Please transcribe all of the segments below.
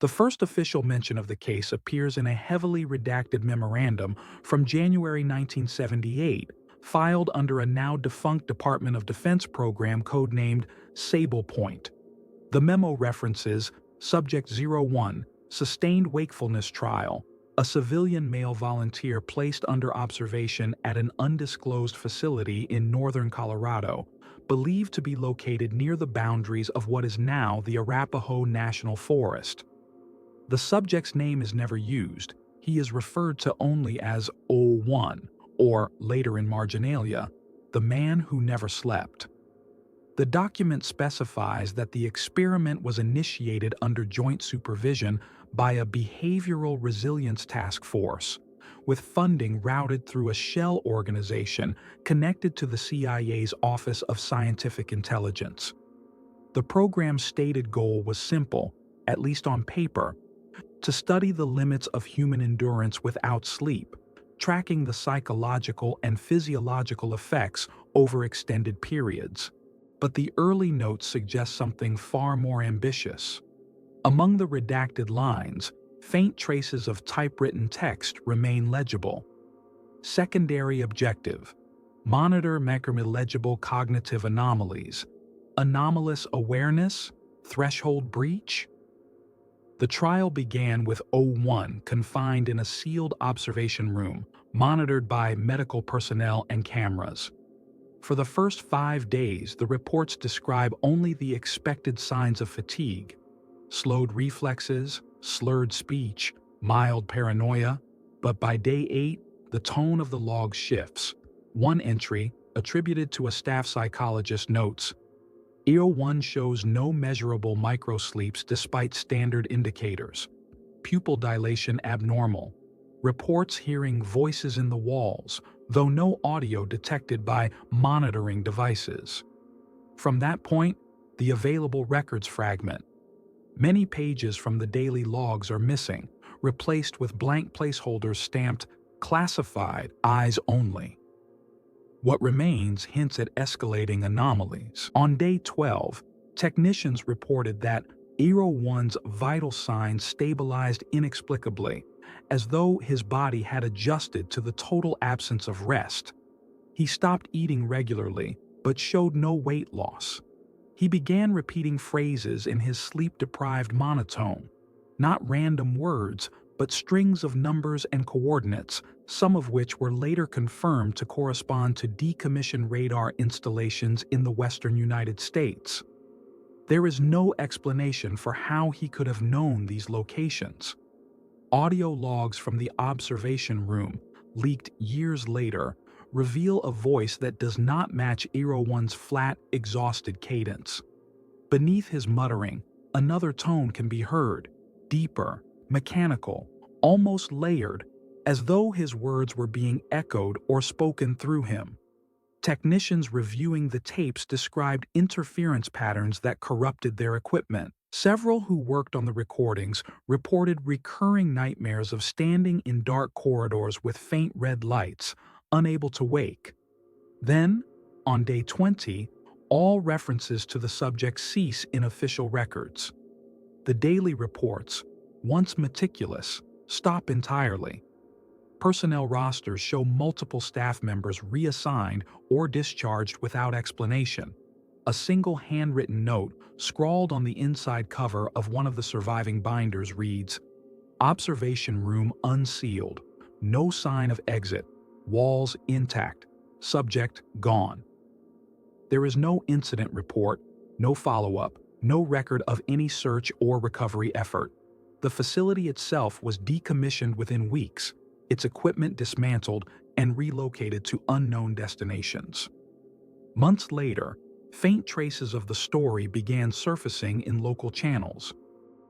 The first official mention of the case appears in a heavily redacted memorandum from January 1978, filed under a now-defunct Department of Defense program codenamed Sable Point. The memo references Subject 01, Sustained Wakefulness Trial, a civilian male volunteer placed under observation at an undisclosed facility in northern Colorado, believed to be located near the boundaries of what is now the Arapahoe National Forest. The subject's name is never used. He is referred to only as O1, or later in marginalia, the man who never slept. The document specifies that the experiment was initiated under joint supervision by a behavioral resilience task force, with funding routed through a shell organization connected to the CIA's Office of Scientific Intelligence. The program's stated goal was simple, at least on paper: to study the limits of human endurance without sleep, tracking the psychological and physiological effects over extended periods. But the early notes suggest something far more ambitious. Among the redacted lines, faint traces of typewritten text remain legible. Secondary objective: monitor macrolegible cognitive anomalies, anomalous awareness, threshold breach. The trial began with O1 confined in a sealed observation room, monitored by medical personnel and cameras. For the first 5 days, the reports describe only the expected signs of fatigue: slowed reflexes, slurred speech, mild paranoia. But by day 8, the tone of the log shifts. One entry, attributed to a staff psychologist, notes, EO1 shows no measurable microsleeps despite standard indicators. Pupil dilation abnormal. Reports hearing voices in the walls, though no audio detected by monitoring devices. From that point, the available records fragment. Many pages from the daily logs are missing, replaced with blank placeholders stamped "classified, eyes only." What remains hints at escalating anomalies. On day 12, technicians reported that EO1's vital signs stabilized inexplicably, as though his body had adjusted to the total absence of rest. He stopped eating regularly, but showed no weight loss. He began repeating phrases in his sleep-deprived monotone, not random words, but strings of numbers and coordinates, some of which were later confirmed to correspond to decommissioned radar installations in the western United States. There is no explanation for how he could have known these locations. Audio logs from the observation room, leaked years later, reveal a voice that does not match EO1's flat, exhausted cadence. Beneath his muttering, another tone can be heard, deeper, mechanical, almost layered, as though his words were being echoed or spoken through him. Technicians reviewing the tapes described interference patterns that corrupted their equipment. Several who worked on the recordings reported recurring nightmares of standing in dark corridors with faint red lights, unable to wake. Then, on day 20, all references to the subject cease in official records. The daily reports, once meticulous, stop entirely. Personnel rosters show multiple staff members reassigned or discharged without explanation. A single handwritten note, scrawled on the inside cover of one of the surviving binders, reads, "Observation room unsealed. No sign of exit. Walls intact. Subject gone." There is no incident report, no follow-up, no record of any search or recovery effort. The facility itself was decommissioned within weeks, its equipment dismantled and relocated to unknown destinations. Months later, faint traces of the story began surfacing in local channels.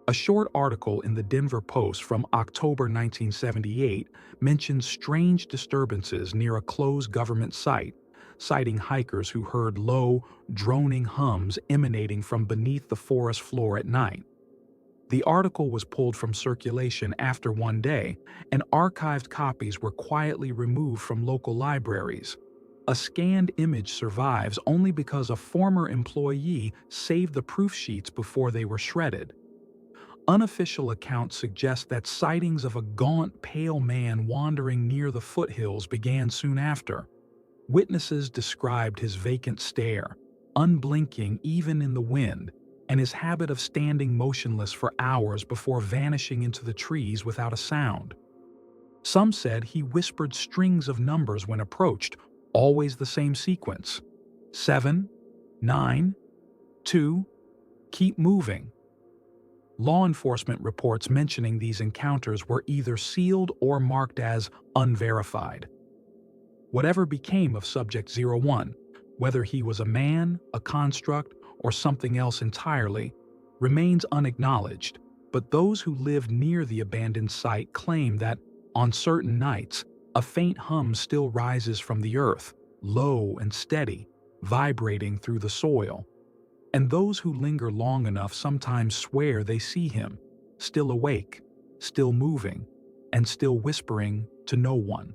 A short article in the Denver Post from October 1978 mentions strange disturbances near a closed government site, citing hikers who heard low, droning hums emanating from beneath the forest floor at night. The article was pulled from circulation after one day, and archived copies were quietly removed from local libraries. A scanned image survives only because a former employee saved the proof sheets before they were shredded. Unofficial accounts suggest that sightings of a gaunt, pale man wandering near the foothills began soon after. Witnesses described his vacant stare, unblinking even in the wind, and his habit of standing motionless for hours before vanishing into the trees without a sound. Some said he whispered strings of numbers when approached, always the same sequence: 7, 9, 2, keep moving. Law enforcement reports mentioning these encounters were either sealed or marked as unverified. Whatever became of Subject 01, whether he was a man, a construct, or something else entirely, remains unacknowledged, but those who lived near the abandoned site claim that, on certain nights, a faint hum still rises from the earth, low and steady, vibrating through the soil. And those who linger long enough sometimes swear they see him, still awake, still moving, and still whispering to no one.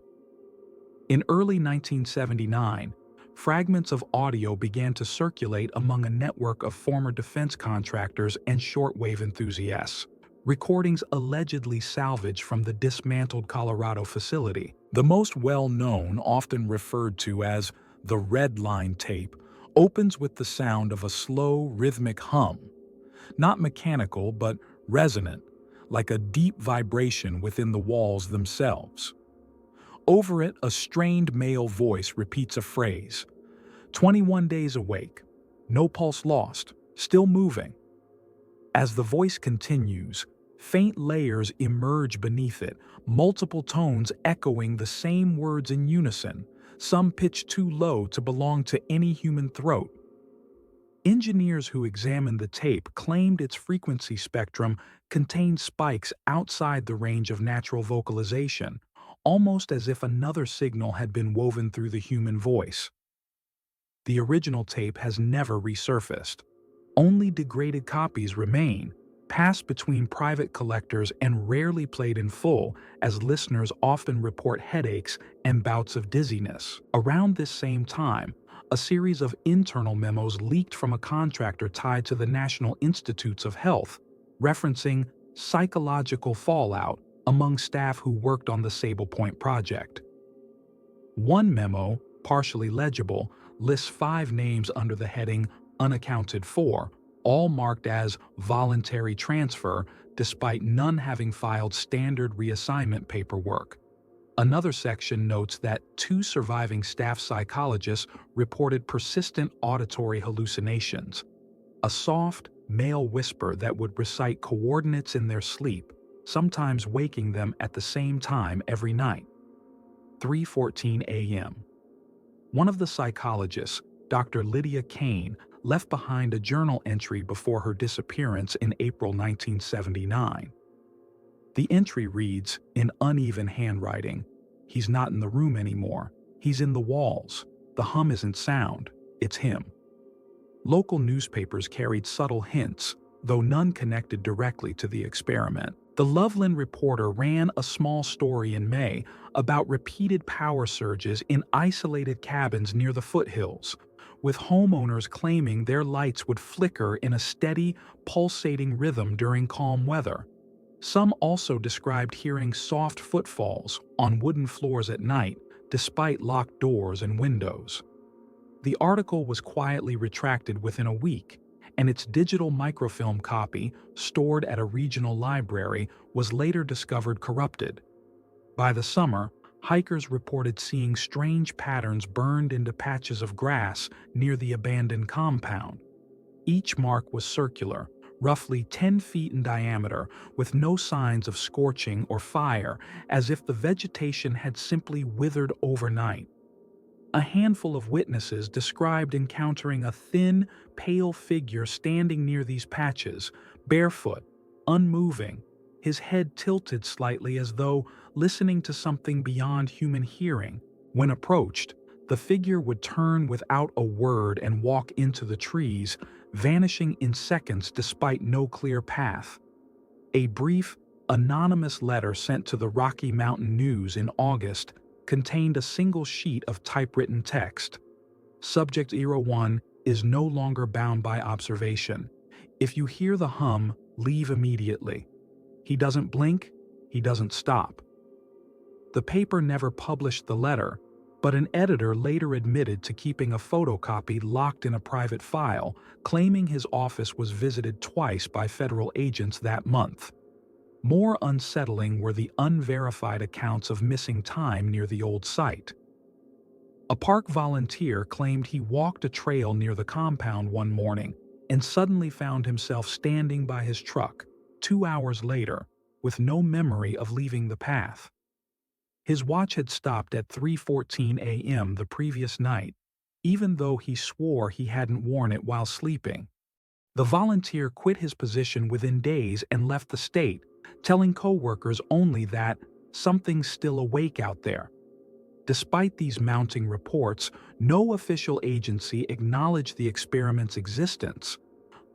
In early 1979, fragments of audio began to circulate among a network of former defense contractors and shortwave enthusiasts, recordings allegedly salvaged from the dismantled Colorado facility. The most well-known, often referred to as the Red Line tape, opens with the sound of a slow, rhythmic hum, not mechanical but resonant, like a deep vibration within the walls themselves. Over it, a strained male voice repeats a phrase: 21 days awake, no pulse lost, still moving. As the voice continues, faint layers emerge beneath it, multiple tones echoing the same words in unison, some pitched too low to belong to any human throat. Engineers who examined the tape claimed its frequency spectrum contained spikes outside the range of natural vocalization, almost as if another signal had been woven through the human voice. The original tape has never resurfaced. Only degraded copies remain, passed between private collectors and rarely played in full, as listeners often report headaches and bouts of dizziness. Around this same time, a series of internal memos leaked from a contractor tied to the National Institutes of Health, referencing psychological fallout among staff who worked on the Sable Point project. One memo, partially legible, lists 5 names under the heading "Unaccounted for," all marked as voluntary transfer, despite none having filed standard reassignment paperwork. Another section notes that 2 surviving staff psychologists reported persistent auditory hallucinations, a soft, male whisper that would recite coordinates in their sleep, sometimes waking them at the same time every night. 3:14 a.m. One of the psychologists, Dr. Lydia Kane, left behind a journal entry before her disappearance in April 1979. The entry reads, in uneven handwriting, "He's not in the room anymore. He's in the walls. The hum isn't sound. It's him." Local newspapers carried subtle hints, though none connected directly to the experiment. The Loveland Reporter ran a small story in May about repeated power surges in isolated cabins near the foothills, with homeowners claiming their lights would flicker in a steady, pulsating rhythm during calm weather. Some also described hearing soft footfalls on wooden floors at night, despite locked doors and windows. The article was quietly retracted within a week, and its digital microfilm copy, stored at a regional library, was later discovered corrupted. By the summer, hikers reported seeing strange patterns burned into patches of grass near the abandoned compound. Each mark was circular, roughly 10 feet in diameter, with no signs of scorching or fire, as if the vegetation had simply withered overnight. A handful of witnesses described encountering a thin, pale figure standing near these patches, barefoot, unmoving, his head tilted slightly as though listening to something beyond human hearing. When approached, the figure would turn without a word and walk into the trees, vanishing in seconds despite no clear path. A brief, anonymous letter sent to the Rocky Mountain News in August contained a single sheet of typewritten text. Subject 01 is no longer bound by observation. If you hear the hum, "Leave immediately. He doesn't blink, he doesn't stop." The paper never published the letter, but an editor later admitted to keeping a photocopy locked in a private file, claiming his office was visited twice by federal agents that month. More unsettling were the unverified accounts of missing time near the old site. A park volunteer claimed he walked a trail near the compound one morning and suddenly found himself standing by his truck 2 hours later with no memory of leaving the path. His watch had stopped at 3:14 a.m. the previous night, even though he swore he hadn't worn it while sleeping. The volunteer quit his position within days and left the state, telling coworkers only that something's still awake out there. Despite these mounting reports, no official agency acknowledged the experiment's existence.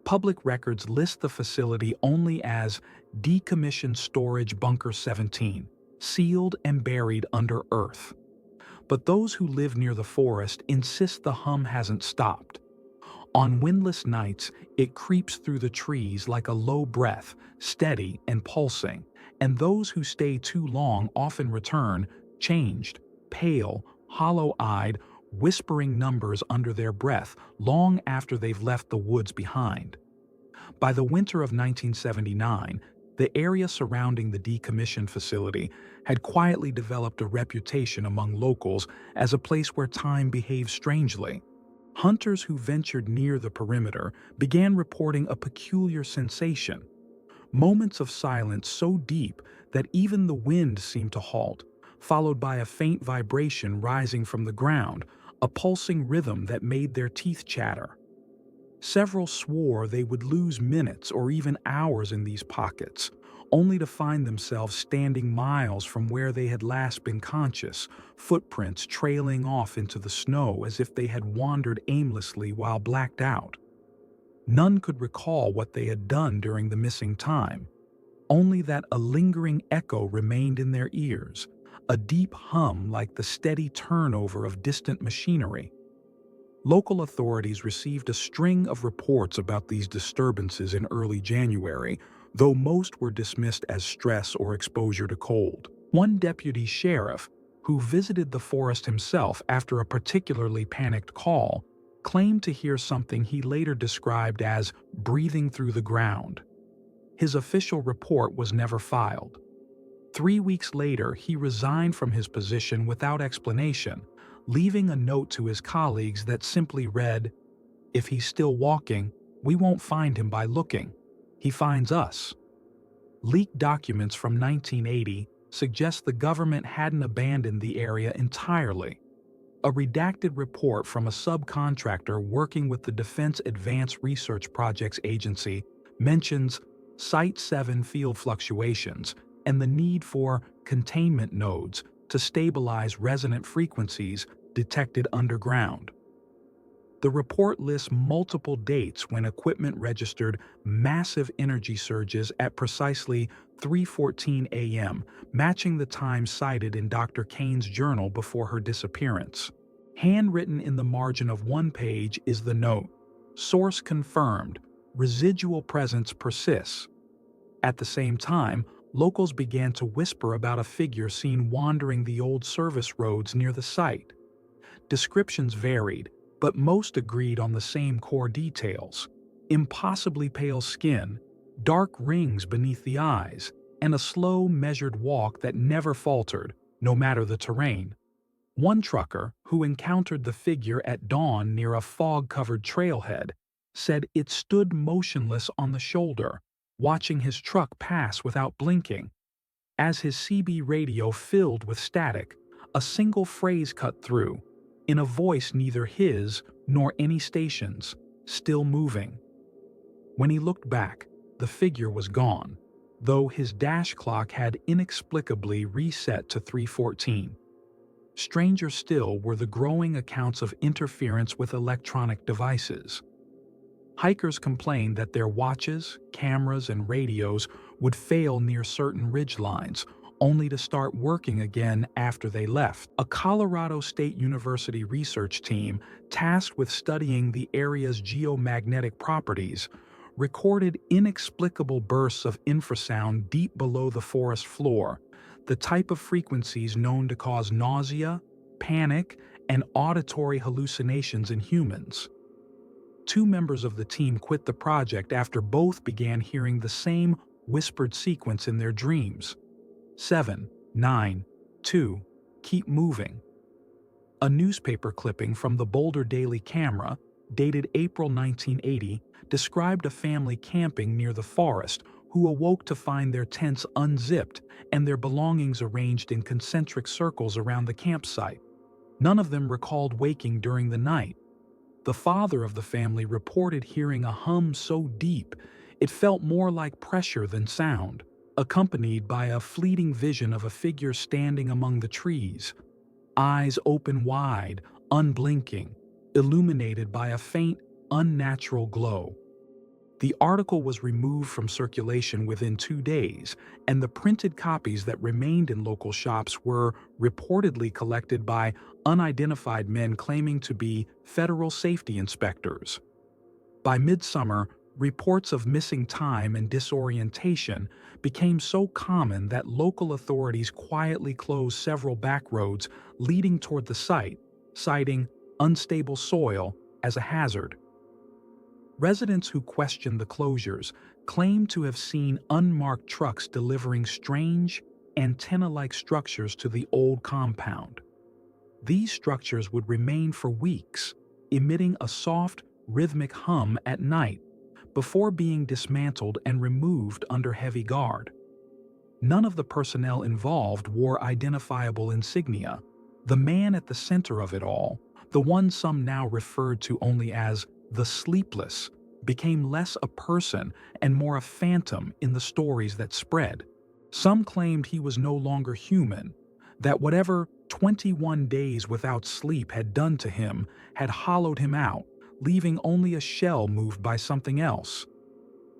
Public records list the facility only as Decommissioned Storage Bunker 17, sealed and buried under earth. But those who live near the forest insist the hum hasn't stopped. On windless nights, it creeps through the trees like a low breath, steady and pulsing, and those who stay too long often return, changed, pale, hollow-eyed, whispering numbers under their breath long after they've left the woods behind. By the winter of 1979, the area surrounding the decommissioned facility had quietly developed a reputation among locals as a place where time behaves strangely. Hunters who ventured near the perimeter began reporting a peculiar sensation. Moments of silence so deep that even the wind seemed to halt, followed by a faint vibration rising from the ground, a pulsing rhythm that made their teeth chatter. Several swore they would lose minutes or even hours in these pockets, only to find themselves standing miles from where they had last been conscious, footprints trailing off into the snow as if they had wandered aimlessly while blacked out. None could recall what they had done during the missing time, only that a lingering echo remained in their ears, a deep hum like the steady turnover of distant machinery. Local authorities received a string of reports about these disturbances in early January, though most were dismissed as stress or exposure to cold. One deputy sheriff, who visited the forest himself after a particularly panicked call, claimed to hear something he later described as breathing through the ground. His official report was never filed. 3 weeks later, he resigned from his position without explanation, leaving a note to his colleagues that simply read, "If he's still walking, we won't find him by looking. He finds us." Leaked documents from 1980 suggest the government hadn't abandoned the area entirely. A redacted report from a subcontractor working with the Defense Advanced Research Projects Agency mentions Site 7 field fluctuations and the need for containment nodes to stabilize resonant frequencies detected underground. The report lists multiple dates when equipment registered massive energy surges at precisely 3:14 a.m., matching the time cited in Dr. Kane's journal before her disappearance. Handwritten in the margin of one page is the note, "Source confirmed, residual presence persists." At the same time, locals began to whisper about a figure seen wandering the old service roads near the site. Descriptions varied, but most agreed on the same core details: impossibly pale skin, dark rings beneath the eyes, and a slow, measured walk that never faltered, no matter the terrain. One trucker, who encountered the figure at dawn near a fog-covered trailhead, said it stood motionless on the shoulder, watching his truck pass without blinking. As his CB radio filled with static, a single phrase cut through, in a voice neither his nor any station's, "Still moving." When he looked back, the figure was gone, though his dash clock had inexplicably reset to 3:14. Stranger still were the growing accounts of interference with electronic devices. Hikers complained that their watches, cameras, and radios would fail near certain ridgelines, only to start working again after they left. A Colorado State University research team tasked with studying the area's geomagnetic properties recorded inexplicable bursts of infrasound deep below the forest floor, the type of frequencies known to cause nausea, panic, and auditory hallucinations in humans. Two members of the team quit the project after both began hearing the same whispered sequence in their dreams. 7, 9, 2, keep moving. A newspaper clipping from the Boulder Daily Camera, dated April 1980, described a family camping near the forest who awoke to find their tents unzipped and their belongings arranged in concentric circles around the campsite. None of them recalled waking during the night. The father of the family reported hearing a hum so deep it felt more like pressure than sound, accompanied by a fleeting vision of a figure standing among the trees, eyes open wide, unblinking, illuminated by a faint, unnatural glow. The article was removed from circulation within 2 days, and the printed copies that remained in local shops were reportedly collected by unidentified men claiming to be federal safety inspectors. By midsummer, reports of missing time and disorientation became so common that local authorities quietly closed several back roads leading toward the site, citing unstable soil as a hazard. Residents who questioned the closures claimed to have seen unmarked trucks delivering strange, antenna-like structures to the old compound. These structures would remain for weeks, emitting a soft, rhythmic hum at night, before being dismantled and removed under heavy guard. None of the personnel involved wore identifiable insignia. The man at the center of it all, the one some now referred to only as the Sleepless, became less a person and more a phantom in the stories that spread. Some claimed he was no longer human, that whatever 21 days without sleep had done to him had hollowed him out, leaving only a shell moved by something else.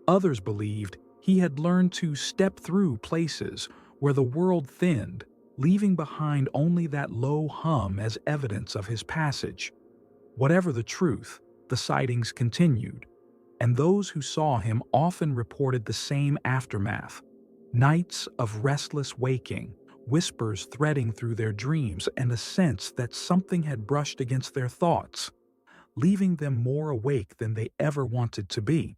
Others believed he had learned to step through places where the world thinned, leaving behind only that low hum as evidence of his passage. Whatever the truth, the sightings continued, and those who saw him often reported the same aftermath: nights of restless waking, whispers threading through their dreams, and a sense that something had brushed against their thoughts, leaving them more awake than they ever wanted to be.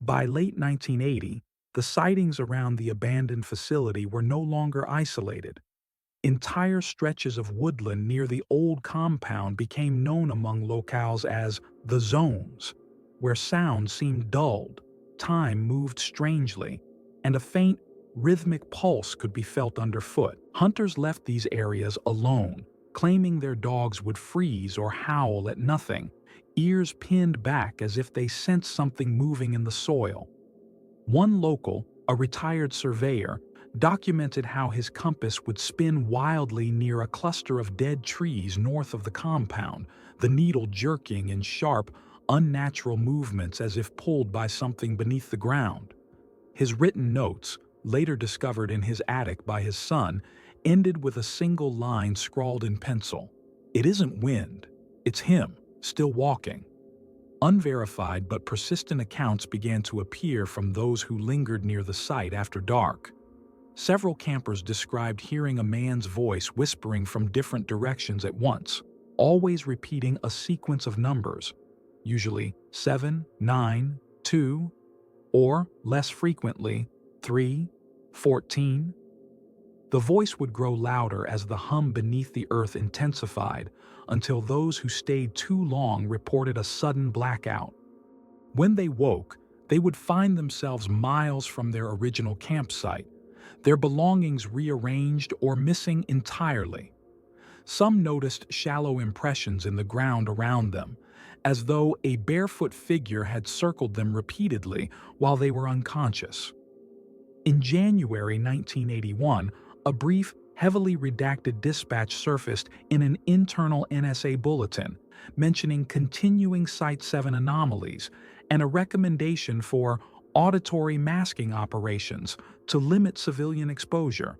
By late 1980, the sightings around the abandoned facility were no longer isolated. Entire stretches of woodland near the old compound became known among locals as the zones, where sound seemed dulled, time moved strangely, and a faint, rhythmic pulse could be felt underfoot. Hunters left these areas alone, claiming their dogs would freeze or howl at nothing, ears pinned back as if they sensed something moving in the soil. One local, a retired surveyor, documented how his compass would spin wildly near a cluster of dead trees north of the compound, the needle jerking in sharp, unnatural movements as if pulled by something beneath the ground. His written notes, later discovered in his attic by his son, ended with a single line scrawled in pencil: "It isn't wind, it's him, still walking." Unverified but persistent accounts began to appear from those who lingered near the site after dark. Several campers described hearing a man's voice whispering from different directions at once, always repeating a sequence of numbers, usually 7, 9, 2, or, less frequently, 3, 14. The voice would grow louder as the hum beneath the earth intensified, until those who stayed too long reported a sudden blackout. When they woke, they would find themselves miles from their original campsite, their belongings rearranged or missing entirely. Some noticed shallow impressions in the ground around them, as though a barefoot figure had circled them repeatedly while they were unconscious. In January 1981, a brief, heavily redacted dispatch surfaced in an internal NSA bulletin, mentioning continuing Site 7 anomalies and a recommendation for auditory masking operations to limit civilian exposure.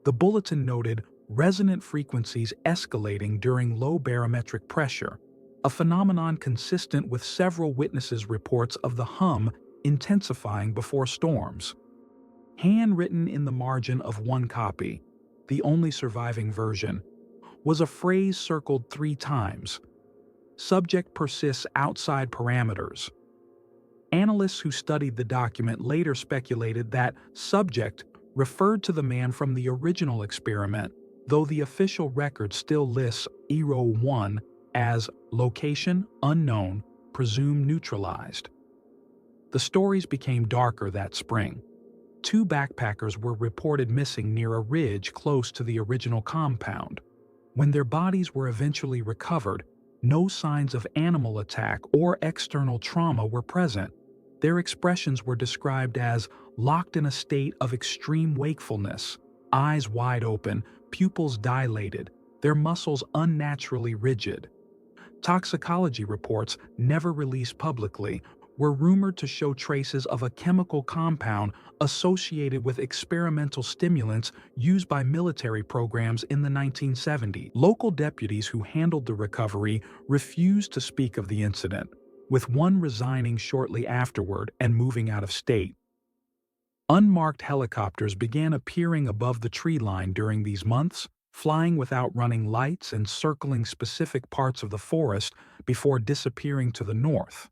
The bulletin noted resonant frequencies escalating during low barometric pressure, a phenomenon consistent with several witnesses' reports of the hum intensifying before storms. Handwritten in the margin of one copy, the only surviving version, was a phrase circled 3 times. Subject persists outside parameters. Analysts who studied the document later speculated that subject referred to the man from the original experiment, though the official record still lists ERO 1 as location unknown, presumed neutralized. The stories became darker that spring. 2 backpackers were reported missing near a ridge close to the original compound. When their bodies were eventually recovered, no signs of animal attack or external trauma were present. Their expressions were described as locked in a state of extreme wakefulness, eyes wide open, pupils dilated, their muscles unnaturally rigid. Toxicology reports, never released publicly, were rumored to show traces of a chemical compound associated with experimental stimulants used by military programs in the 1970s. Local deputies who handled the recovery refused to speak of the incident, with one resigning shortly afterward and moving out of state. Unmarked helicopters began appearing above the tree line during these months, flying without running lights and circling specific parts of the forest before disappearing to the north.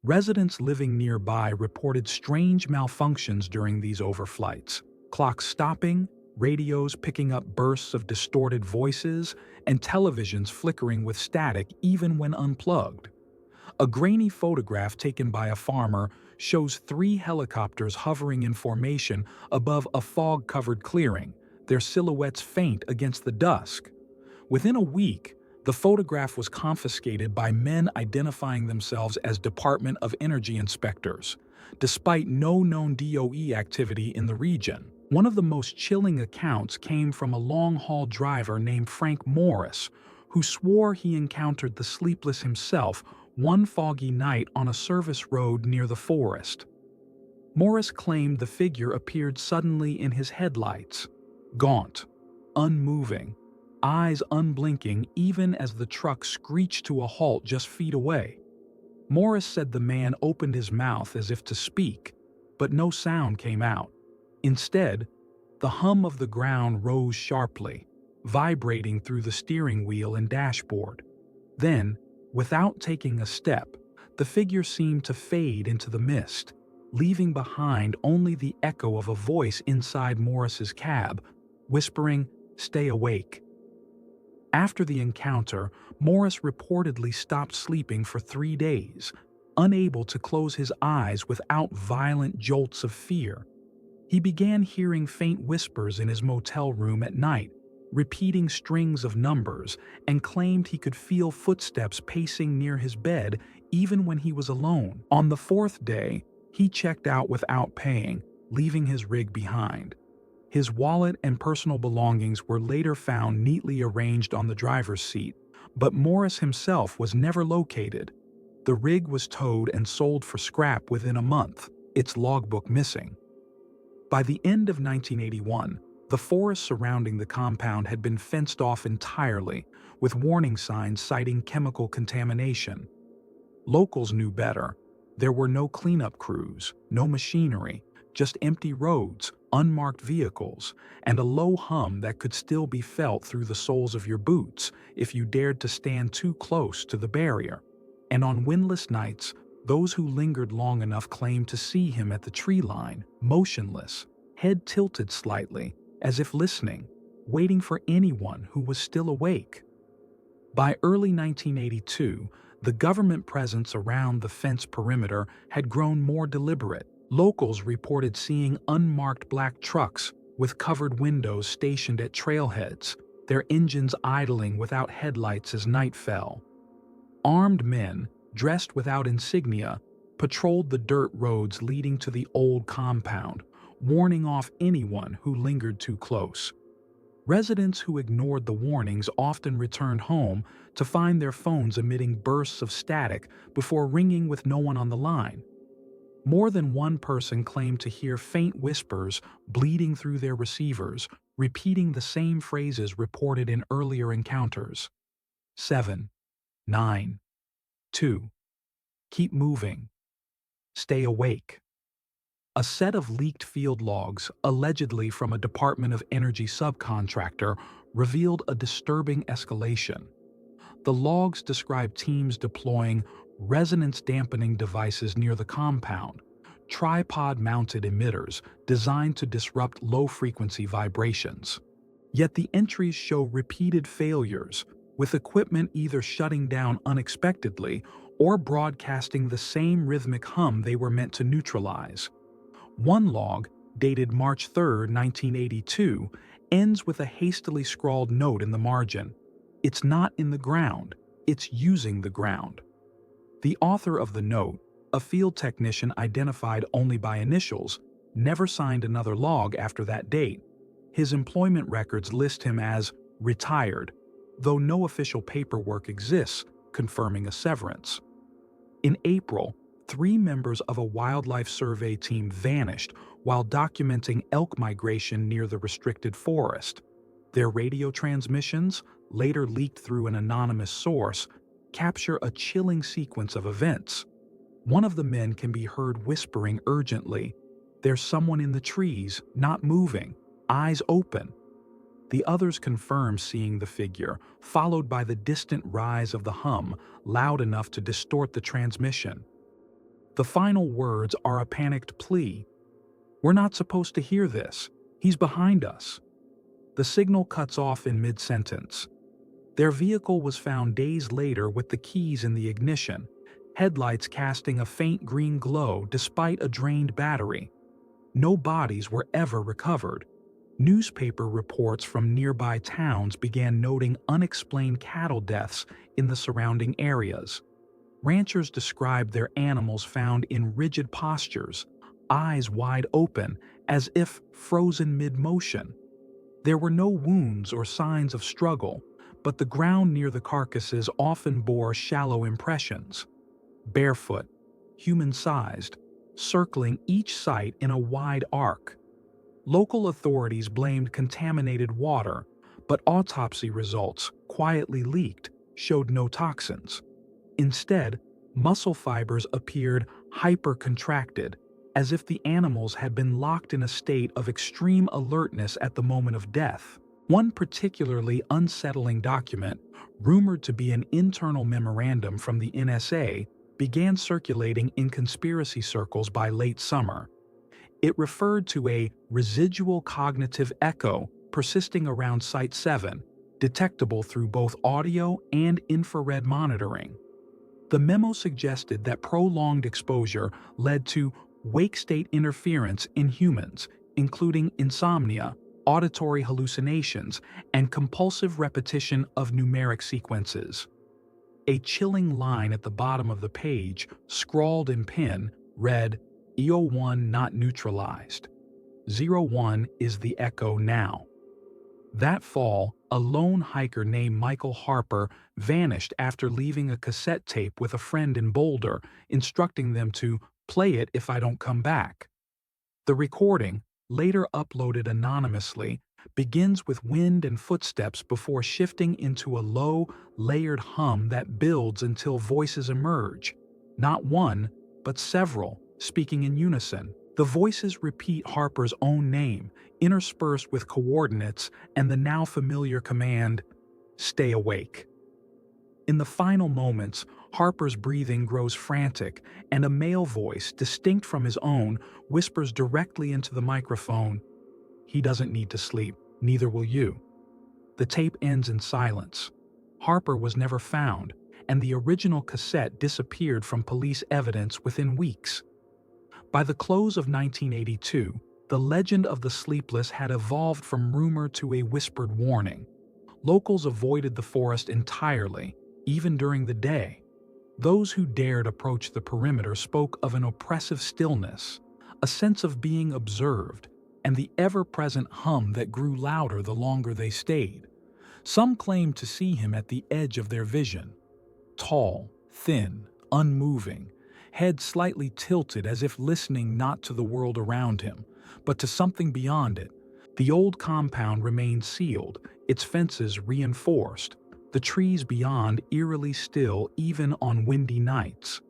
Residents living nearby reported strange malfunctions during these overflights, clocks stopping, radios picking up bursts of distorted voices, and televisions flickering with static even when unplugged. A grainy photograph taken by a farmer shows 3 helicopters hovering in formation above a fog-covered clearing, their silhouettes faint against the dusk. Within a week, the photograph was confiscated by men identifying themselves as Department of Energy inspectors, despite no known DOE activity in the region. One of the most chilling accounts came from a long-haul driver named Frank Morris, who swore he encountered the Sleepless himself one foggy night on a service road near the forest. Morris claimed the figure appeared suddenly in his headlights, gaunt, unmoving, eyes unblinking even as the truck screeched to a halt just feet away. Morris said the man opened his mouth as if to speak, but no sound came out. Instead, the hum of the ground rose sharply, vibrating through the steering wheel and dashboard. Then, without taking a step, the figure seemed to fade into the mist, leaving behind only the echo of a voice inside Morris's cab, whispering, "Stay awake." After the encounter, Morris reportedly stopped sleeping for 3 days, unable to close his eyes without violent jolts of fear. He began hearing faint whispers in his motel room at night, repeating strings of numbers, and claimed he could feel footsteps pacing near his bed even when he was alone. On the 4th day, he checked out without paying, leaving his rig behind. His wallet and personal belongings were later found neatly arranged on the driver's seat, but Morris himself was never located. The rig was towed and sold for scrap within a month, its logbook missing. By the end of 1981, the forest surrounding the compound had been fenced off entirely, with warning signs citing chemical contamination. Locals knew better. There were no cleanup crews, no machinery, just empty roads, unmarked vehicles, and a low hum that could still be felt through the soles of your boots if you dared to stand too close to the barrier. And on windless nights, those who lingered long enough claimed to see him at the tree line, motionless, head tilted slightly, as if listening, waiting for anyone who was still awake. By early 1982, the government presence around the fence perimeter had grown more deliberate. Locals reported seeing unmarked black trucks with covered windows stationed at trailheads, their engines idling without headlights as night fell. Armed men, dressed without insignia, patrolled the dirt roads leading to the old compound, warning off anyone who lingered too close. Residents who ignored the warnings often returned home to find their phones emitting bursts of static before ringing with no one on the line. More than one person claimed to hear faint whispers bleeding through their receivers, repeating the same phrases reported in earlier encounters. 7, 9, 2. Keep moving. Stay awake. A set of leaked field logs, allegedly from a Department of Energy subcontractor, revealed a disturbing escalation. The logs describe teams deploying resonance-dampening devices near the compound, tripod-mounted emitters designed to disrupt low-frequency vibrations. Yet the entries show repeated failures, with equipment either shutting down unexpectedly or broadcasting the same rhythmic hum they were meant to neutralize. One log, dated March 3, 1982, ends with a hastily scrawled note in the margin. It's not in the ground, it's using the ground. The author of the note, a field technician identified only by initials, never signed another log after that date. His employment records list him as retired, though no official paperwork exists confirming a severance. In April, 3 members of a wildlife survey team vanished while documenting elk migration near the restricted forest. Their radio transmissions, later leaked through an anonymous source, capture a chilling sequence of events. One of the men can be heard whispering urgently, "There's someone in the trees, not moving, eyes open." The others confirm seeing the figure, followed by the distant rise of the hum, loud enough to distort the transmission. The final words are a panicked plea. "We're not supposed to hear this. He's behind us." The signal cuts off in mid-sentence. Their vehicle was found days later with the keys in the ignition, headlights casting a faint green glow despite a drained battery. No bodies were ever recovered. Newspaper reports from nearby towns began noting unexplained cattle deaths in the surrounding areas. Ranchers described their animals found in rigid postures, eyes wide open, as if frozen mid-motion. There were no wounds or signs of struggle, but the ground near the carcasses often bore shallow impressions. Barefoot, human-sized, circling each site in a wide arc. Local authorities blamed contaminated water, but autopsy results, quietly leaked, showed no toxins. Instead, muscle fibers appeared hyper-contracted, as if the animals had been locked in a state of extreme alertness at the moment of death. One particularly unsettling document, rumored to be an internal memorandum from the NSA, began circulating in conspiracy circles by late summer. It referred to a residual cognitive echo persisting around Site 7, detectable through both audio and infrared monitoring. The memo suggested that prolonged exposure led to wake state interference in humans, including insomnia, auditory hallucinations, and compulsive repetition of numeric sequences. A chilling line at the bottom of the page, scrawled in pen, read, "EO1 not neutralized. 01 is the echo now." That fall, a lone hiker named Michael Harper vanished after leaving a cassette tape with a friend in Boulder, instructing them to play it if I don't come back. The recording, later uploaded anonymously, begins with wind and footsteps before shifting into a low, layered hum that builds until voices emerge. Not one, but several, speaking in unison. The voices repeat Harper's own name, interspersed with coordinates and the now familiar command, "Stay awake." In the final moments, Harper's breathing grows frantic, and a male voice, distinct from his own, whispers directly into the microphone, "He doesn't need to sleep, neither will you." The tape ends in silence. Harper was never found, and the original cassette disappeared from police evidence within weeks. By the close of 1982, the legend of the Sleepless had evolved from rumor to a whispered warning. Locals avoided the forest entirely, even during the day. Those who dared approach the perimeter spoke of an oppressive stillness, a sense of being observed, and the ever-present hum that grew louder the longer they stayed. Some claimed to see him at the edge of their vision. Tall, thin, unmoving, head slightly tilted as if listening not to the world around him, but to something beyond it. The old compound remained sealed, its fences reinforced, the trees beyond eerily still even on windy nights.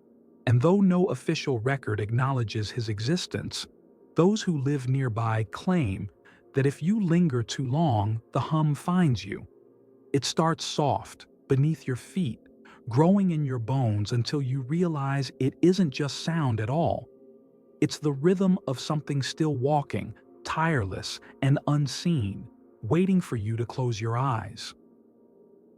and though no official record acknowledges his existence, those who live nearby claim that if you linger too long, the hum finds you. It starts soft, beneath your feet, growing in your bones until you realize it isn't just sound at all. It's the rhythm of something still walking, tireless and unseen, waiting for you to close your eyes.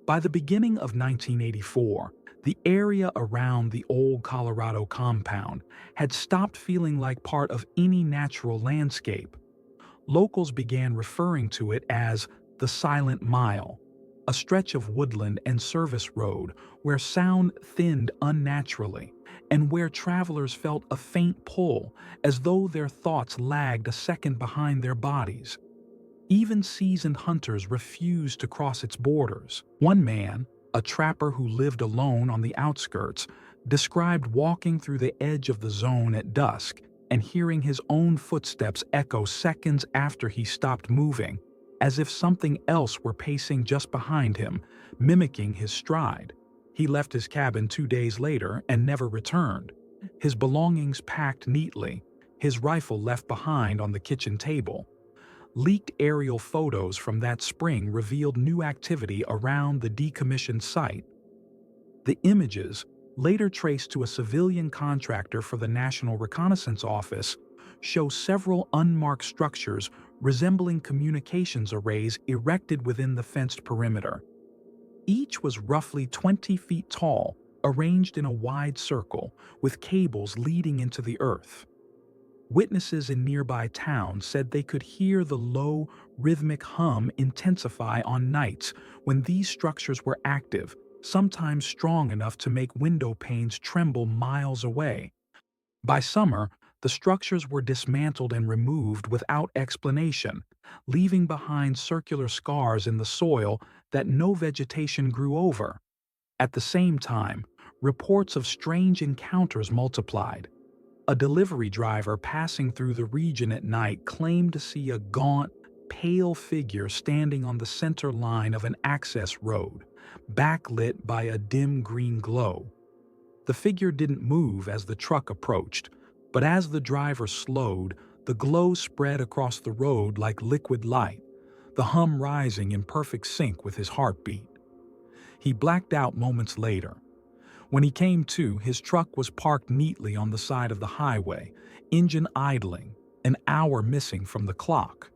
By the beginning of 1984, the area around the old Colorado compound had stopped feeling like part of any natural landscape. Locals began referring to it as the Silent Mile, a stretch of woodland and service road where sound thinned unnaturally and where travelers felt a faint pull as though their thoughts lagged a second behind their bodies. Even seasoned hunters refused to cross its borders. One man, a trapper who lived alone on the outskirts, described walking through the edge of the zone at dusk and hearing his own footsteps echo seconds after he stopped moving, as if something else were pacing just behind him, mimicking his stride. He left his cabin 2 days later and never returned, his belongings packed neatly, his rifle left behind on the kitchen table. Leaked aerial photos from that spring revealed new activity around the decommissioned site. The images, later traced to a civilian contractor for the National Reconnaissance Office, show several unmarked structures resembling communications arrays erected within the fenced perimeter. Each was roughly 20 feet tall, arranged in a wide circle, with cables leading into the earth. Witnesses in nearby towns said they could hear the low, rhythmic hum intensify on nights when these structures were active, sometimes strong enough to make window panes tremble miles away. By summer, the structures were dismantled and removed without explanation, leaving behind circular scars in the soil that no vegetation grew over. At the same time, reports of strange encounters multiplied. A delivery driver passing through the region at night claimed to see a gaunt, pale figure standing on the center line of an access road, backlit by a dim green glow. The figure didn't move as the truck approached, but as the driver slowed, the glow spread across the road like liquid light, the hum rising in perfect sync with his heartbeat. He blacked out moments later. When he came to, his truck was parked neatly on the side of the highway, engine idling, an hour missing from the clock.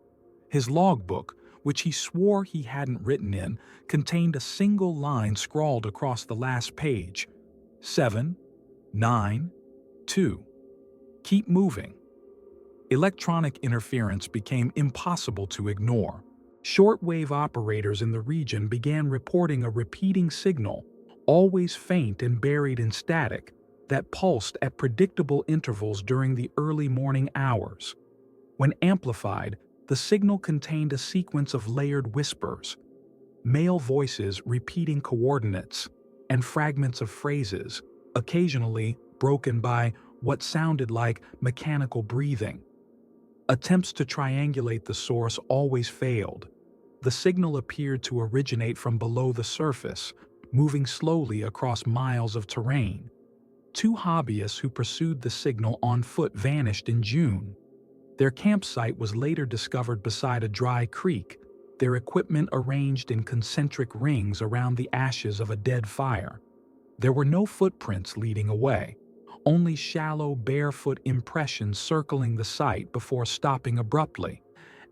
His logbook, which he swore he hadn't written in, contained a single line scrawled across the last page: 7, 9, 2. Keep moving. Electronic interference became impossible to ignore. Shortwave operators in the region began reporting a repeating signal, always faint and buried in static, that pulsed at predictable intervals during the early morning hours. When amplified, the signal contained a sequence of layered whispers, male voices repeating coordinates, and fragments of phrases, occasionally broken by what sounded like mechanical breathing. Attempts to triangulate the source always failed. The signal appeared to originate from below the surface, moving slowly across miles of terrain. 2 hobbyists who pursued the signal on foot vanished in June. Their campsite was later discovered beside a dry creek, their equipment arranged in concentric rings around the ashes of a dead fire. There were no footprints leading away, only shallow, barefoot impressions circling the site before stopping abruptly,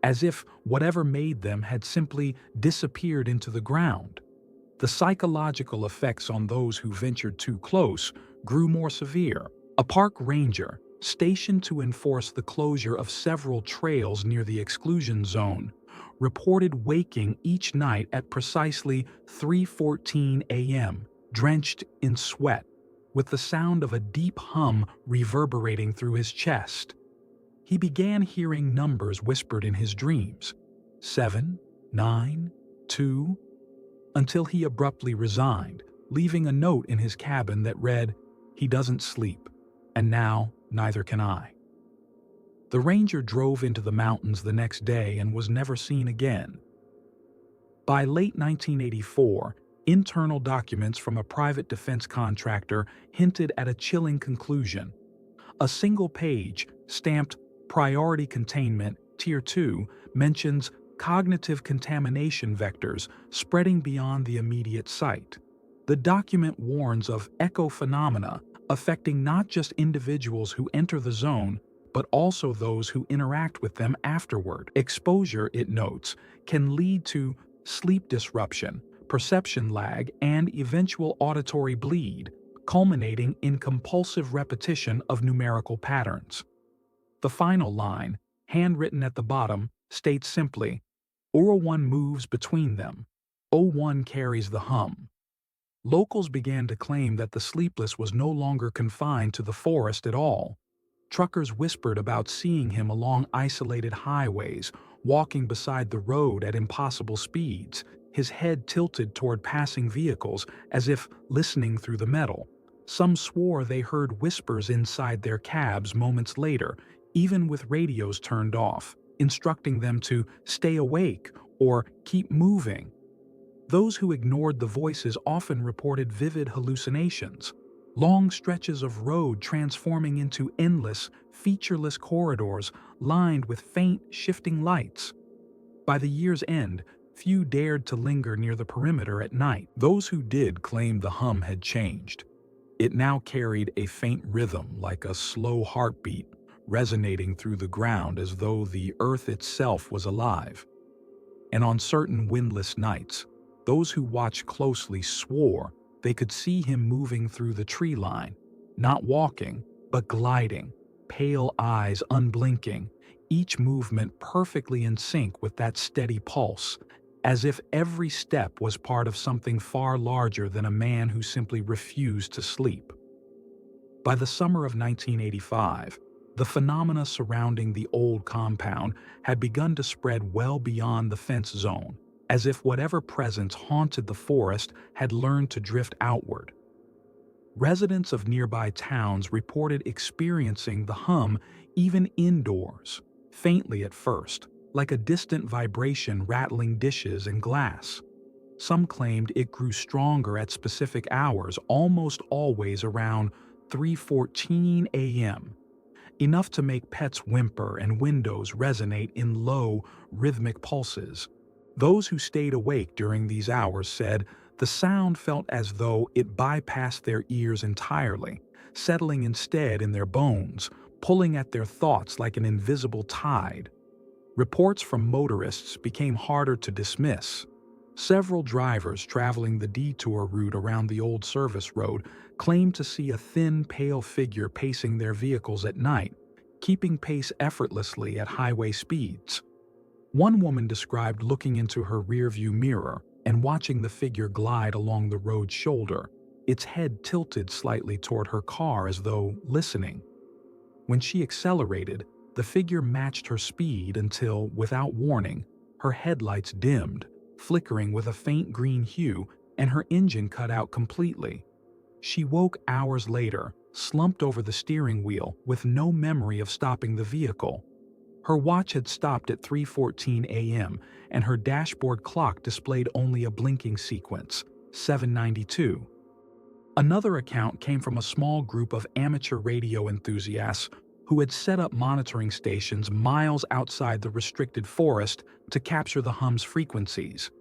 as if whatever made them had simply disappeared into the ground. The psychological effects on those who ventured too close grew more severe. A park ranger, stationed to enforce the closure of several trails near the exclusion zone, reported waking each night at precisely 3:14 a.m., drenched in sweat, with the sound of a deep hum reverberating through his chest. He began hearing numbers whispered in his dreams: 7, 9, 2, until he abruptly resigned, leaving a note in his cabin that read, "He doesn't sleep, and now neither can I." The ranger drove into the mountains the next day and was never seen again. By late 1984, Internal documents from a private defense contractor hinted at a chilling conclusion. A single page, stamped Priority Containment, Tier 2, mentions cognitive contamination vectors spreading beyond the immediate site. The document warns of echo phenomena affecting not just individuals who enter the zone, but also those who interact with them afterward. Exposure, it notes, can lead to sleep disruption, perception lag, and eventual auditory bleed, culminating in compulsive repetition of numerical patterns. The final line, handwritten at the bottom, states simply, "O1 moves between them. O1 carries the hum." Locals began to claim that the sleepless was no longer confined to the forest at all. Truckers whispered about seeing him along isolated highways, walking beside the road at impossible speeds, his head tilted toward passing vehicles as if listening through the metal. Some swore they heard whispers inside their cabs moments later, even with radios turned off, instructing them to stay awake or keep moving. Those who ignored the voices often reported vivid hallucinations, long stretches of road transforming into endless, featureless corridors lined with faint, shifting lights. By the year's end, few dared to linger near the perimeter at night. Those who did claimed the hum had changed. It now carried a faint rhythm like a slow heartbeat, resonating through the ground as though the earth itself was alive. And on certain windless nights, those who watched closely swore they could see him moving through the tree line, not walking, but gliding, pale eyes unblinking, each movement perfectly in sync with that steady pulse, as if every step was part of something far larger than a man who simply refused to sleep. By the summer of 1985, the phenomena surrounding the old compound had begun to spread well beyond the fence zone, as if whatever presence haunted the forest had learned to drift outward. Residents of nearby towns reported experiencing the hum even indoors, faintly at first, like a distant vibration rattling dishes and glass. Some claimed it grew stronger at specific hours, almost always around 3:14 a.m., enough to make pets whimper and windows resonate in low, rhythmic pulses. Those who stayed awake during these hours said the sound felt as though it bypassed their ears entirely, settling instead in their bones, pulling at their thoughts like an invisible tide. Reports from motorists became harder to dismiss. Several drivers traveling the detour route around the old service road claimed to see a thin, pale figure pacing their vehicles at night, keeping pace effortlessly at highway speeds. One woman described looking into her rearview mirror and watching the figure glide along the road's shoulder, its head tilted slightly toward her car as though listening. When she accelerated, the figure matched her speed until, without warning, her headlights dimmed, flickering with a faint green hue, and her engine cut out completely. She woke hours later, slumped over the steering wheel with no memory of stopping the vehicle. Her watch had stopped at 3:14 a.m., and her dashboard clock displayed only a blinking sequence, 7:92. Another account came from a small group of amateur radio enthusiasts who had set up monitoring stations miles outside the restricted forest to capture the hum's frequencies.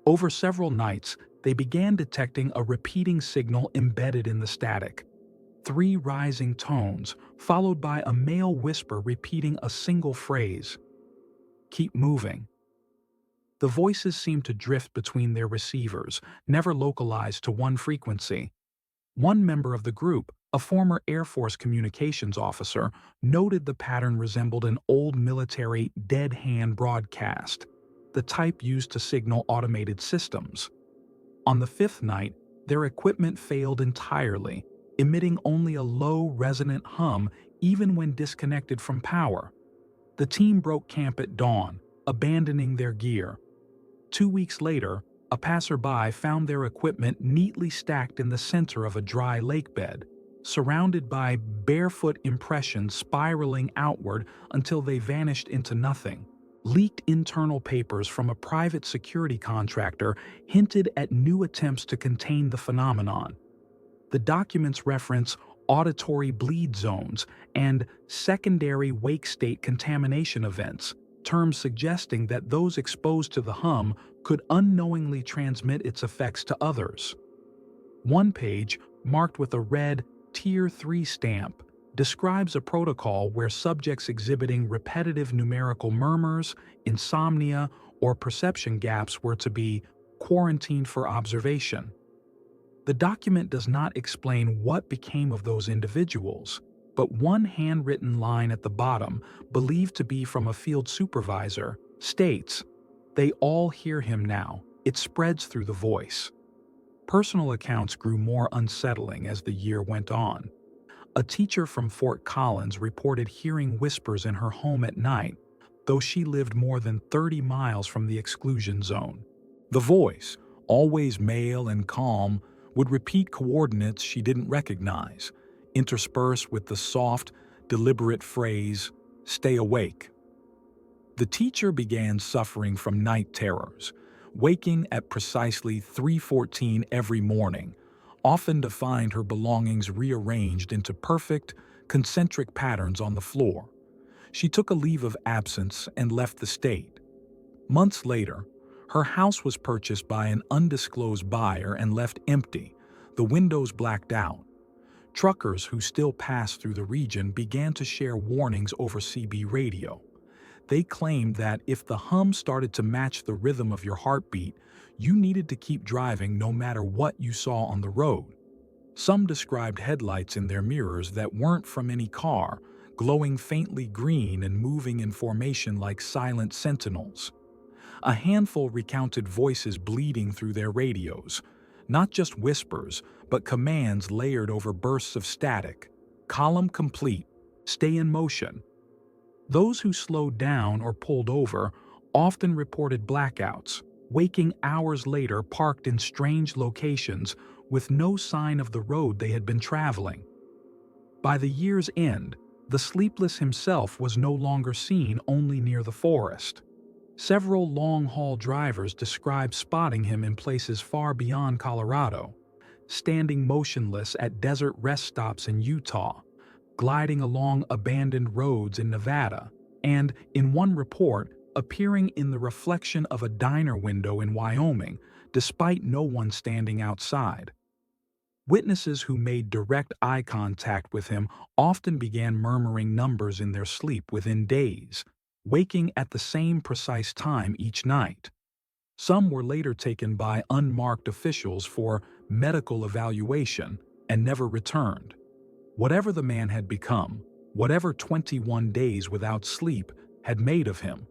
Over several nights, they began detecting a repeating signal embedded in the static. 3 rising tones, followed by a male whisper repeating a single phrase, "Keep moving." The voices seemed to drift between their receivers, never localized to one frequency. One member of the group, a former Air Force communications officer, noted the pattern resembled an old military dead hand broadcast, the type used to signal automated systems. On the 5th night, their equipment failed entirely, emitting only a low, resonant hum even when disconnected from power. The team broke camp at dawn, abandoning their gear. 2 weeks later, a passerby found their equipment neatly stacked in the center of a dry lake bed, surrounded by barefoot impressions spiraling outward until they vanished into nothing. Leaked internal papers from a private security contractor hinted at new attempts to contain the phenomenon. The documents reference auditory bleed zones and secondary wake state contamination events, terms suggesting that those exposed to the hum could unknowingly transmit its effects to others. One page, marked with a red Tier 3 stamp, describes a protocol where subjects exhibiting repetitive numerical murmurs, insomnia, or perception gaps were to be quarantined for observation. The document does not explain what became of those individuals, but one handwritten line at the bottom, believed to be from a field supervisor, states, "They all hear him now. It spreads through the voice." Personal accounts grew more unsettling as the year went on. A teacher from Fort Collins reported hearing whispers in her home at night, though she lived more than 30 miles from the exclusion zone. The voice, always male and calm, would repeat coordinates she didn't recognize, interspersed with the soft, deliberate phrase, "Stay awake." The teacher began suffering from night terrors, waking at precisely 3:14 every morning, often to find her belongings rearranged into perfect, concentric patterns on the floor. She took a leave of absence and left the state. Months later, her house was purchased by an undisclosed buyer and left empty, the windows blacked out. Truckers who still passed through the region began to share warnings over CB radio. They claimed that if the hum started to match the rhythm of your heartbeat, you needed to keep driving no matter what you saw on the road. Some described headlights in their mirrors that weren't from any car, glowing faintly green and moving in formation like silent sentinels. A handful recounted voices bleeding through their radios, not just whispers, but commands layered over bursts of static. "Column complete. Stay in motion." Those who slowed down or pulled over often reported blackouts, waking hours later parked in strange locations with no sign of the road they had been traveling. By the year's end, the Sleepless himself was no longer seen only near the forest. Several long-haul drivers described spotting him in places far beyond Colorado, standing motionless at desert rest stops in Utah, gliding along abandoned roads in Nevada, and, in one report, appearing in the reflection of a diner window in Wyoming, despite no one standing outside. Witnesses who made direct eye contact with him often began murmuring numbers in their sleep within days, waking at the same precise time each night. Some were later taken by unmarked officials for medical evaluation and never returned. Whatever the man had become, whatever 21 days without sleep had made of him,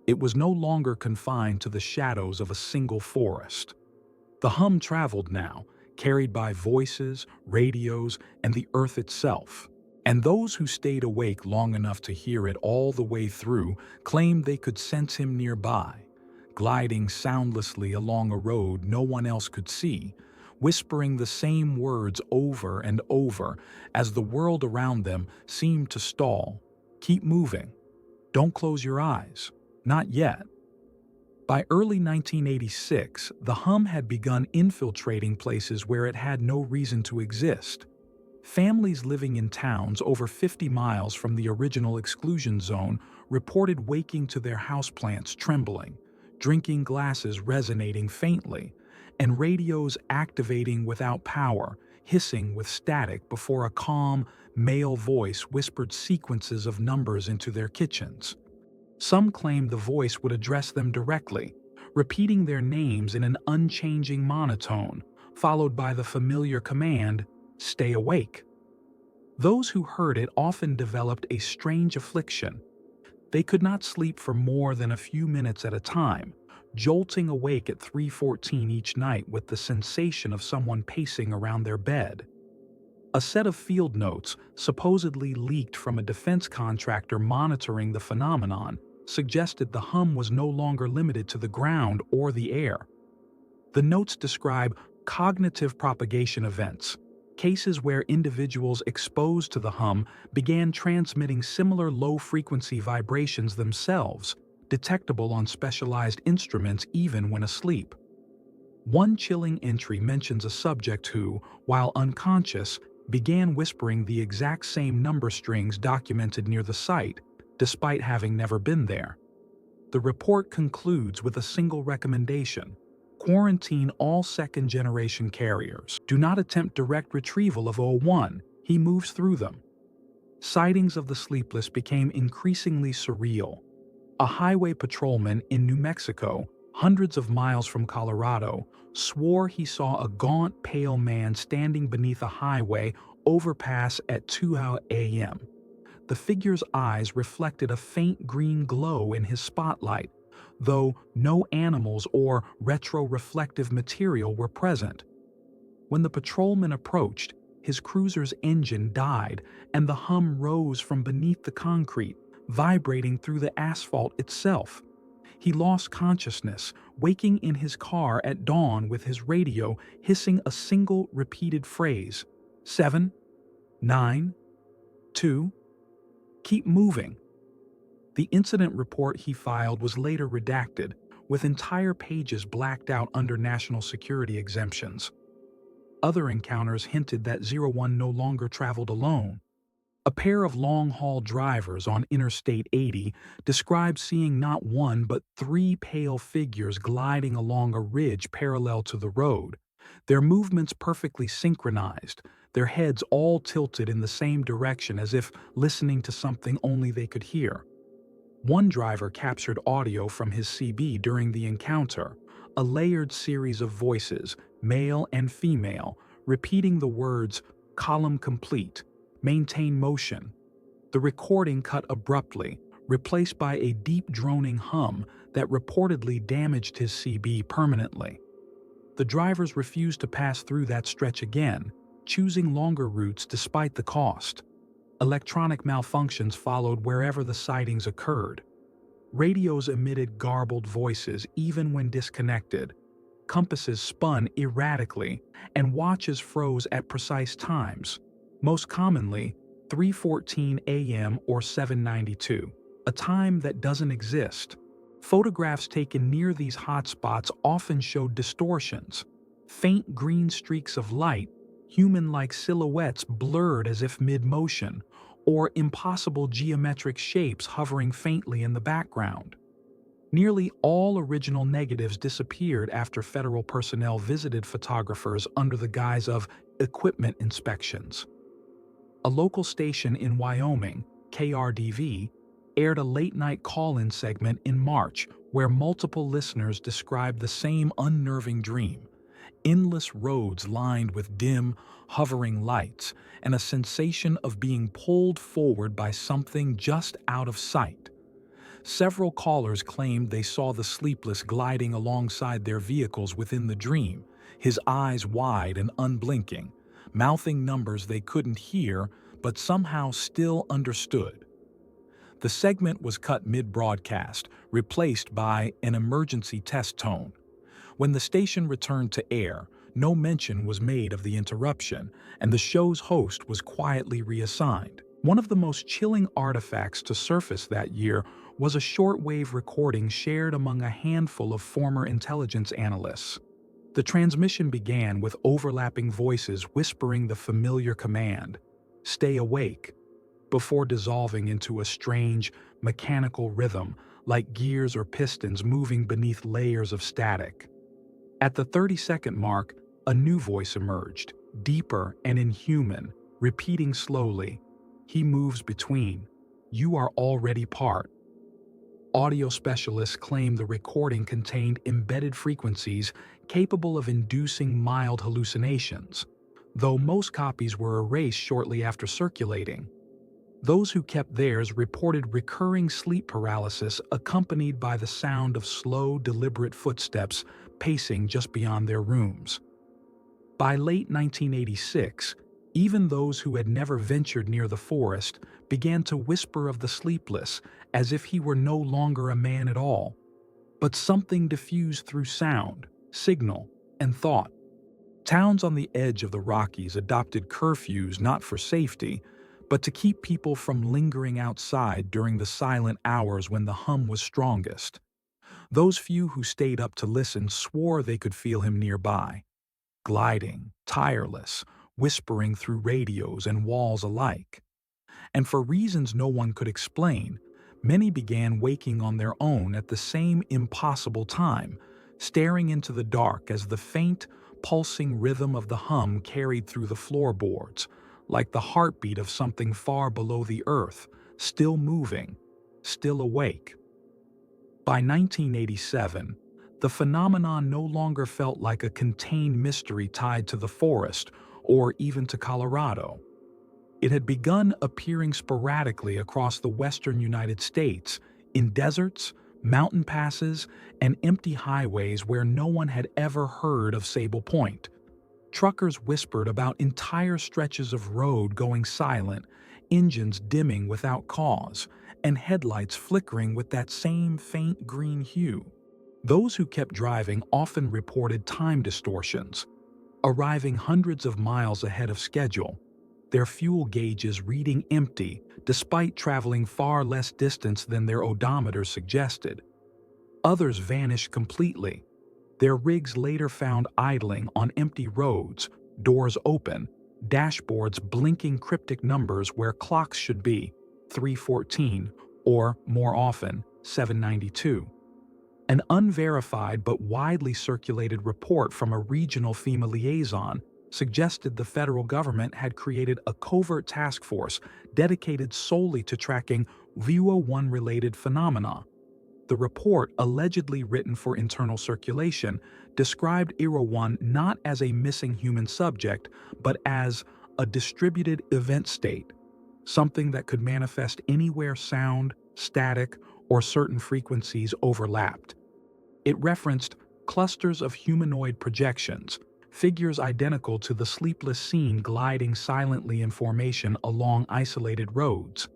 it was no longer confined to the shadows of a single forest. The hum traveled now, carried by voices, radios, and the earth itself. And those who stayed awake long enough to hear it all the way through claimed they could sense him nearby, gliding soundlessly along a road no one else could see, whispering the same words over and over as the world around them seemed to stall. "Keep moving. Don't close your eyes. Not yet." By early 1986, the hum had begun infiltrating places where it had no reason to exist. Families living in towns over 50 miles from the original exclusion zone reported waking to their houseplants trembling, drinking glasses resonating faintly, and radios activating without power, hissing with static before a calm, male voice whispered sequences of numbers into their kitchens. Some claimed the voice would address them directly, repeating their names in an unchanging monotone, followed by the familiar command, "Stay awake." Those who heard it often developed a strange affliction. They could not sleep for more than a few minutes at a time, jolting awake at 3:14 each night with the sensation of someone pacing around their bed. A set of field notes, supposedly leaked from a defense contractor monitoring the phenomenon, suggested the hum was no longer limited to the ground or the air. The notes describe cognitive propagation events, cases where individuals exposed to the hum began transmitting similar low-frequency vibrations themselves, detectable on specialized instruments even when asleep. One chilling entry mentions a subject who, while unconscious, began whispering the exact same number strings documented near the site, despite having never been there. The report concludes with a single recommendation: quarantine all second-generation carriers. Do not attempt direct retrieval of O1, he moves through them. Sightings of the sleepless became increasingly surreal. A highway patrolman in New Mexico, hundreds of miles from Colorado, swore he saw a gaunt, pale man standing beneath a highway overpass at 2 a.m. The figure's eyes reflected a faint green glow in his spotlight, though no animals or retroreflective material were present. When the patrolman approached, his cruiser's engine died and the hum rose from beneath the concrete, vibrating through the asphalt itself. He lost consciousness, waking in his car at dawn with his radio hissing a single repeated phrase: 7, 9, 2, keep moving. The incident report he filed was later redacted, with entire pages blacked out under national security exemptions. Other encounters hinted that 01 no longer traveled alone. A pair of long-haul drivers on Interstate 80 described seeing not one but 3 pale figures gliding along a ridge parallel to the road, their movements perfectly synchronized, their heads all tilted in the same direction as if listening to something only they could hear. One driver captured audio from his CB during the encounter, a layered series of voices, male and female, repeating the words "column complete," "maintain motion." The recording cut abruptly, replaced by a deep droning hum that reportedly damaged his CB permanently. The drivers refused to pass through that stretch again, choosing longer routes despite the cost. Electronic malfunctions followed wherever the sightings occurred. Radios emitted garbled voices even when disconnected. Compasses spun erratically, and watches froze at precise times, most commonly 3:14 a.m. or 7:92, a time that doesn't exist. Photographs taken near these hotspots often showed distortions, faint green streaks of light, human-like silhouettes blurred as if mid-motion, or impossible geometric shapes hovering faintly in the background. Nearly all original negatives disappeared after federal personnel visited photographers under the guise of equipment inspections. A local station in Wyoming, KRDV, aired a late-night call-in segment in March where multiple listeners described the same unnerving dream: endless roads lined with dim, hovering lights, and a sensation of being pulled forward by something just out of sight. Several callers claimed they saw the sleepless gliding alongside their vehicles within the dream, his eyes wide and unblinking, mouthing numbers they couldn't hear but somehow still understood. The segment was cut mid-broadcast, replaced by an emergency test tone. When the station returned to air, no mention was made of the interruption, and the show's host was quietly reassigned. One of the most chilling artifacts to surface that year was a shortwave recording shared among a handful of former intelligence analysts. The transmission began with overlapping voices whispering the familiar command, "Stay awake," before dissolving into a strange, mechanical rhythm like gears or pistons moving beneath layers of static. At the 30-second mark, a new voice emerged, deeper and inhuman, repeating slowly, "He moves between. You are already part." Audio specialists claim the recording contained embedded frequencies capable of inducing mild hallucinations, though most copies were erased shortly after circulating. Those who kept theirs reported recurring sleep paralysis accompanied by the sound of slow, deliberate footsteps pacing just beyond their rooms. By late 1986, even those who had never ventured near the forest began to whisper of the sleepless as if he were no longer a man at all. But something diffused through sound, signal, and thought. Towns on the edge of the Rockies adopted curfews not for safety, but to keep people from lingering outside during the silent hours when the hum was strongest. Those few who stayed up to listen swore they could feel him nearby, gliding, tireless, whispering through radios and walls alike. And for reasons no one could explain, many began waking on their own at the same impossible time, staring into the dark as the faint, pulsing rhythm of the hum carried through the floorboards, like the heartbeat of something far below the earth, still moving, still awake. By 1987, the phenomenon no longer felt like a contained mystery tied to the forest or even to Colorado. It had begun appearing sporadically across the western United States, in deserts, mountain passes, and empty highways where no one had ever heard of Sable Point. Truckers whispered about entire stretches of road going silent, engines dimming without cause, and headlights flickering with that same faint green hue. Those who kept driving often reported time distortions, arriving hundreds of miles ahead of schedule, their fuel gauges reading empty despite traveling far less distance than their odometers suggested. Others vanished completely, their rigs later found idling on empty roads, doors open, dashboards blinking cryptic numbers where clocks should be, 314, or, more often, 792. An unverified but widely circulated report from a regional FEMA liaison suggested the federal government had created a covert task force dedicated solely to tracking VUO1-related phenomena. The report, allegedly written for internal circulation, described ERO-1 not as a missing human subject, but as a distributed event state, something that could manifest anywhere sound, static, or certain frequencies overlapped. It referenced clusters of humanoid projections, figures identical to the sleepless scene gliding silently in formation along isolated roads,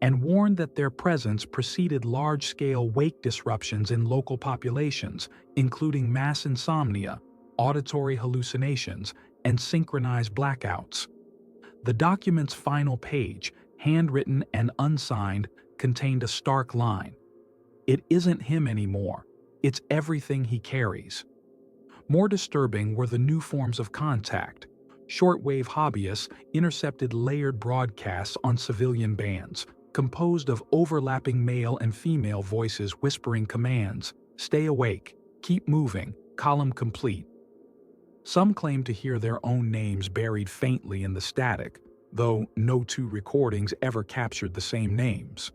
and warned that their presence preceded large-scale wake disruptions in local populations, including mass insomnia, auditory hallucinations, and synchronized blackouts. The document's final page, handwritten and unsigned, contained a stark line. "It isn't him anymore. It's everything he carries." More disturbing were the new forms of contact. Shortwave hobbyists intercepted layered broadcasts on civilian bands, composed of overlapping male and female voices whispering commands, "Stay awake, keep moving, column complete." Some claimed to hear their own names buried faintly in the static, though no two recordings ever captured the same names.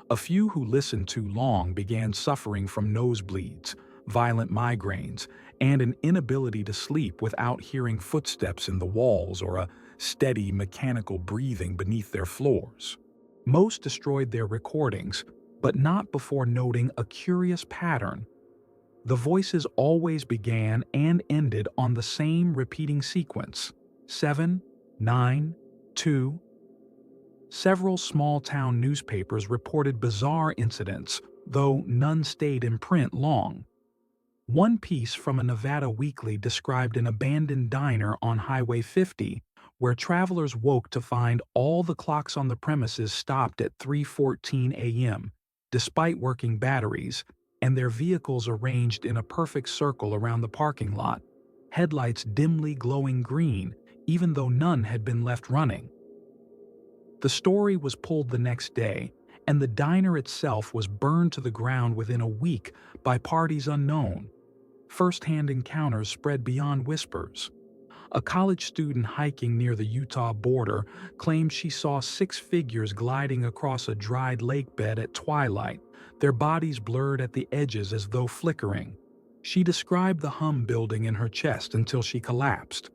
A few who listened too long began suffering from nosebleeds, violent migraines, and an inability to sleep without hearing footsteps in the walls or a steady mechanical breathing beneath their floors. Most destroyed their recordings, but not before noting a curious pattern. The voices always began and ended on the same repeating sequence: 7, 9, 2. Several small-town newspapers reported bizarre incidents, though none stayed in print long. One piece from a Nevada weekly described an abandoned diner on Highway 50, where travelers woke to find all the clocks on the premises stopped at 3:14 a.m., despite working batteries, and their vehicles arranged in a perfect circle around the parking lot, headlights dimly glowing green, even though none had been left running. The story was pulled the next day, and the diner itself was burned to the ground within a week by parties unknown. First-hand encounters spread beyond whispers. A college student hiking near the Utah border claimed she saw 6 figures gliding across a dried lake bed at twilight, their bodies blurred at the edges as though flickering. She described the hum building in her chest until she collapsed.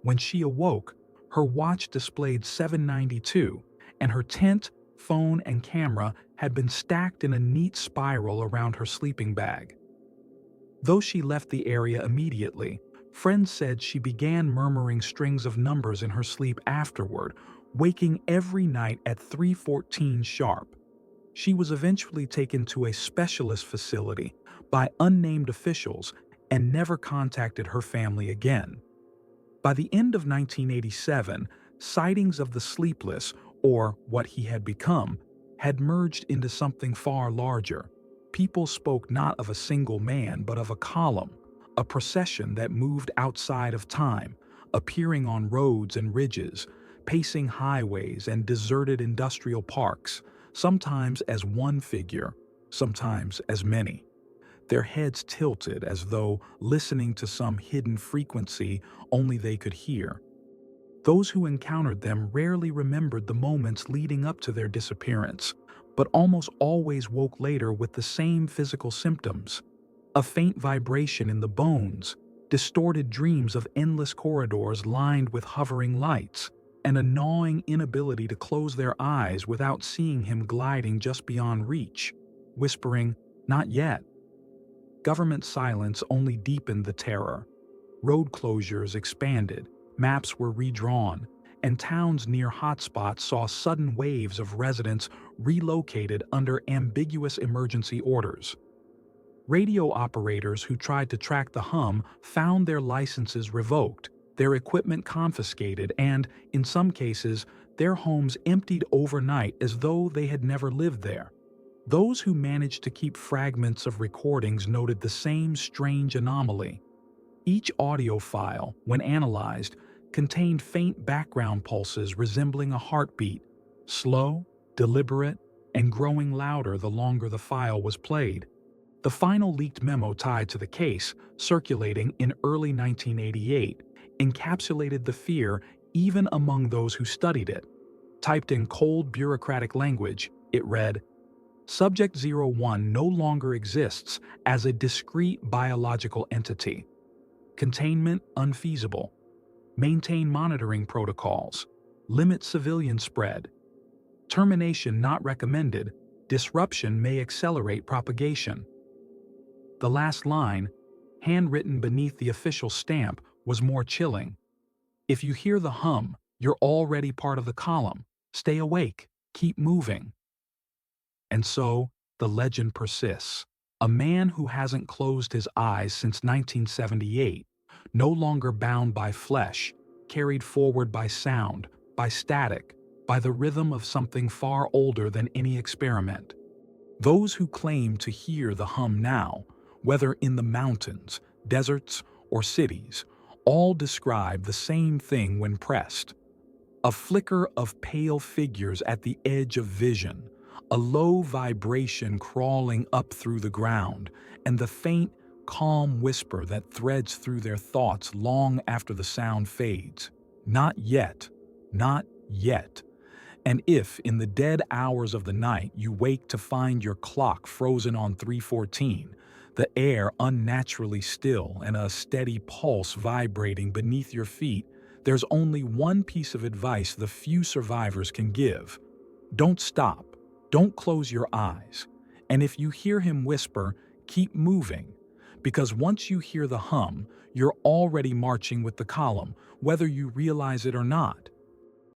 When she awoke, her watch displayed 7:92, and her tent, phone, and camera had been stacked in a neat spiral around her sleeping bag. Though she left the area immediately, friends said she began murmuring strings of numbers in her sleep afterward, waking every night at 3:14 sharp. She was eventually taken to a specialist facility by unnamed officials and never contacted her family again. By the end of 1987, sightings of the sleepless, or what he had become, had merged into something far larger. People spoke not of a single man but of a column, a procession that moved outside of time, appearing on roads and ridges, pacing highways and deserted industrial parks, sometimes as one figure, sometimes as many. Their heads tilted as though listening to some hidden frequency only they could hear. Those who encountered them rarely remembered the moments leading up to their disappearance, but almost always woke later with the same physical symptoms: a faint vibration in the bones, distorted dreams of endless corridors lined with hovering lights, and a gnawing inability to close their eyes without seeing him gliding just beyond reach, whispering, "Not yet." Government silence only deepened the terror. Road closures expanded, maps were redrawn, and towns near hotspots saw sudden waves of residents relocated under ambiguous emergency orders. Radio operators who tried to track the hum found their licenses revoked, their equipment confiscated, and, in some cases, their homes emptied overnight as though they had never lived there. Those who managed to keep fragments of recordings noted the same strange anomaly. Each audio file, when analyzed, contained faint background pulses resembling a heartbeat, slow, deliberate, and growing louder the longer the file was played. The final leaked memo tied to the case, circulating in early 1988, encapsulated the fear even among those who studied it. Typed in cold bureaucratic language, it read, "Subject 01 no longer exists as a discrete biological entity. Containment unfeasible. Maintain monitoring protocols. Limit civilian spread. Termination not recommended. Disruption may accelerate propagation." The last line, handwritten beneath the official stamp, was more chilling. "If you hear the hum, you're already part of the column. Stay awake. Keep moving." And so, the legend persists. A man who hasn't closed his eyes since 1978, no longer bound by flesh, carried forward by sound, by static, by the rhythm of something far older than any experiment. Those who claim to hear the hum now, whether in the mountains, deserts, or cities, all describe the same thing when pressed: a flicker of pale figures at the edge of vision, a low vibration crawling up through the ground, and the faint, calm whisper that threads through their thoughts long after the sound fades. Not yet, not yet. And if, in the dead hours of the night, you wake to find your clock frozen on 3:14, the air unnaturally still and a steady pulse vibrating beneath your feet, there's only one piece of advice the few survivors can give. Don't stop. Don't close your eyes. And if you hear him whisper, keep moving. Because once you hear the hum, you're already marching with the column, whether you realize it or not.